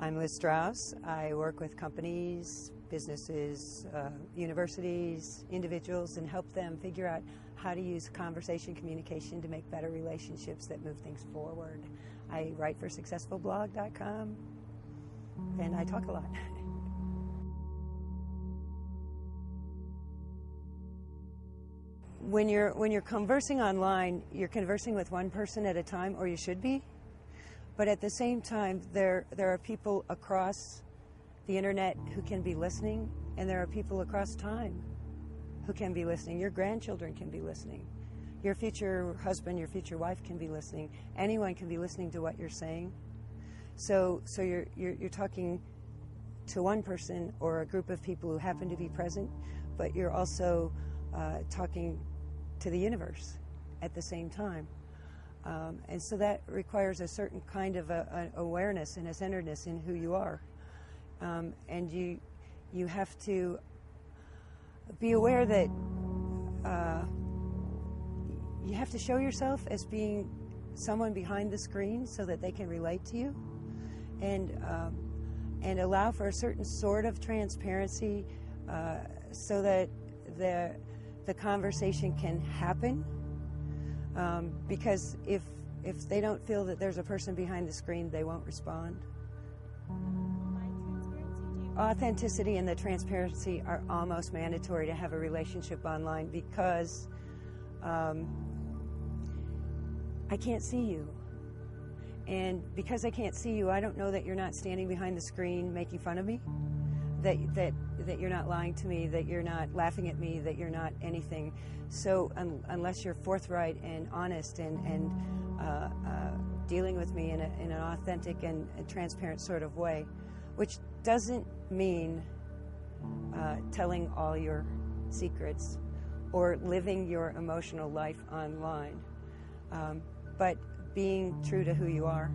I'm Liz Strauss. I work with companies, businesses, universities, individuals, and help them figure out how to use conversation communication to make better relationships that move things forward. I write for SuccessfulBlog.com, and I talk a lot. When you're conversing online, you're conversing with one person at a time, or you should be. But at the same time, there are people across the internet who can be listening, and there are people across time who can be listening. Your grandchildren can be listening. Your future husband, your future wife can be listening. Anyone can be listening to what you're saying. So you're talking to one person or a group of people who happen to be present, but you're also talking to the universe at the same time. And so that requires a certain kind of awareness and a centeredness in who you are. And you have to be aware that you have to show yourself as being someone behind the screen so that they can relate to you, and allow for a certain sort of transparency so that the conversation can happen. Because if they don't feel that there's a person behind the screen, they won't respond. Authenticity and the transparency are almost mandatory to have a relationship online, because I can't see you. And because I can't see you, I don't know that you're not standing behind the screen making fun of me, that you're not lying to me, that you're not laughing at me, that you're not anything. So unless you're forthright and honest and dealing with me in an authentic and transparent sort of way, which doesn't mean telling all your secrets or living your emotional life online, but being true to who you are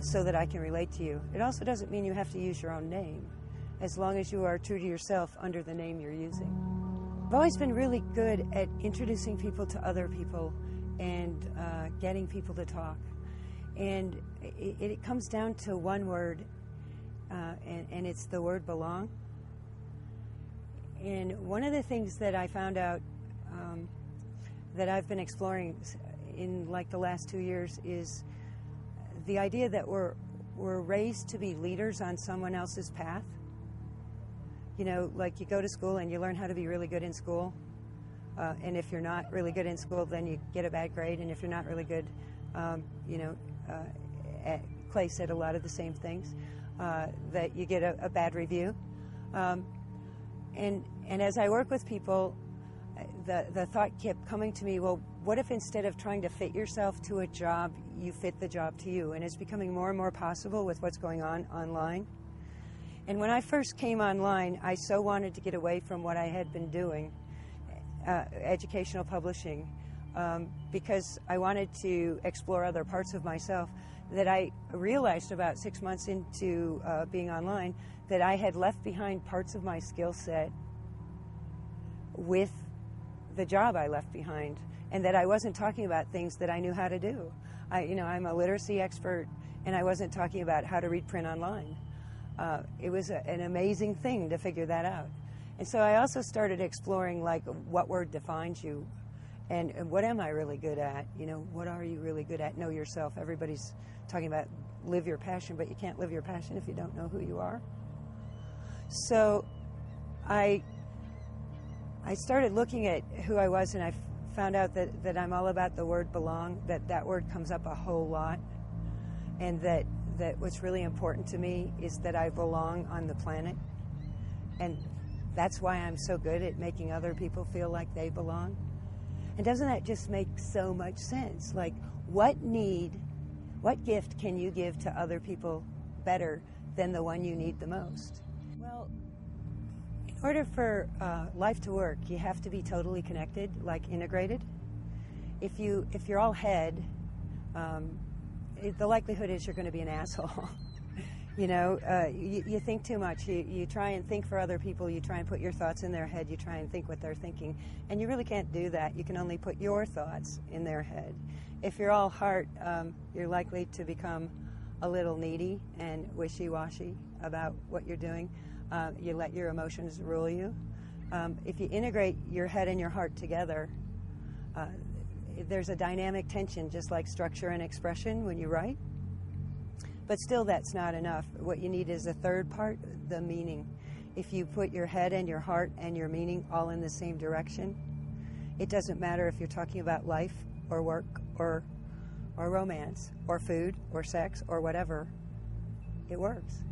so that I can relate to you. It also doesn't mean you have to use your own name, as long as you are true to yourself under the name you're using. I've always been really good at introducing people to other people and getting people to talk. And it comes down to one word, and it's the word belong. And one of the things that I found out that I've been exploring in like the last 2 years is the idea that we're raised to be leaders on someone else's path. You know, like you go to school and you learn how to be really good in school. And if you're not really good in school, then you get a bad grade. And if you're not really good, Clay said a lot of the same things, that you get a bad review. And as I work with people, the thought kept coming to me, well, what if instead of trying to fit yourself to a job, you fit the job to you? And it's becoming more and more possible with what's going on online. And when I first came online, I so wanted to get away from what I had been doing, educational publishing, because I wanted to explore other parts of myself, that I realized about 6 months into being online that I had left behind parts of my skill set with the job I left behind, and that I wasn't talking about things that I knew how to do. I'm a literacy expert, and I wasn't talking about how to read print online. It was an amazing thing to figure that out. And so I also started exploring, like, what word defines you, and what am I really good at? You know, what are you really good at? Know yourself. Everybody's talking about live your passion, but you can't live your passion if you don't know who you are. So I started looking at who I was, and I found out that I'm all about the word belong, that word comes up a whole lot, and that what's really important to me is that I belong on the planet. And that's why I'm so good at making other people feel like they belong. And doesn't that just make so much sense? Like, what gift can you give to other people better than the one you need the most? Well, in order for life to work, you have to be totally connected, like integrated. If you're all head, the likelihood is you're going to be an asshole. You think too much. You try and think for other people. You try and put your thoughts in their head. You try and think what they're thinking. And you really can't do that. You can only put your thoughts in their head. If you're all heart, you're likely to become a little needy and wishy-washy about what you're doing. You let your emotions rule you. If you integrate your head and your heart together, there's a dynamic tension, just like structure and expression when you write. But still, that's not enough. What you need is a third part, the meaning. If you put your head and your heart and your meaning all in the same direction, it doesn't matter if you're talking about life or work or romance or food or sex or whatever, it works.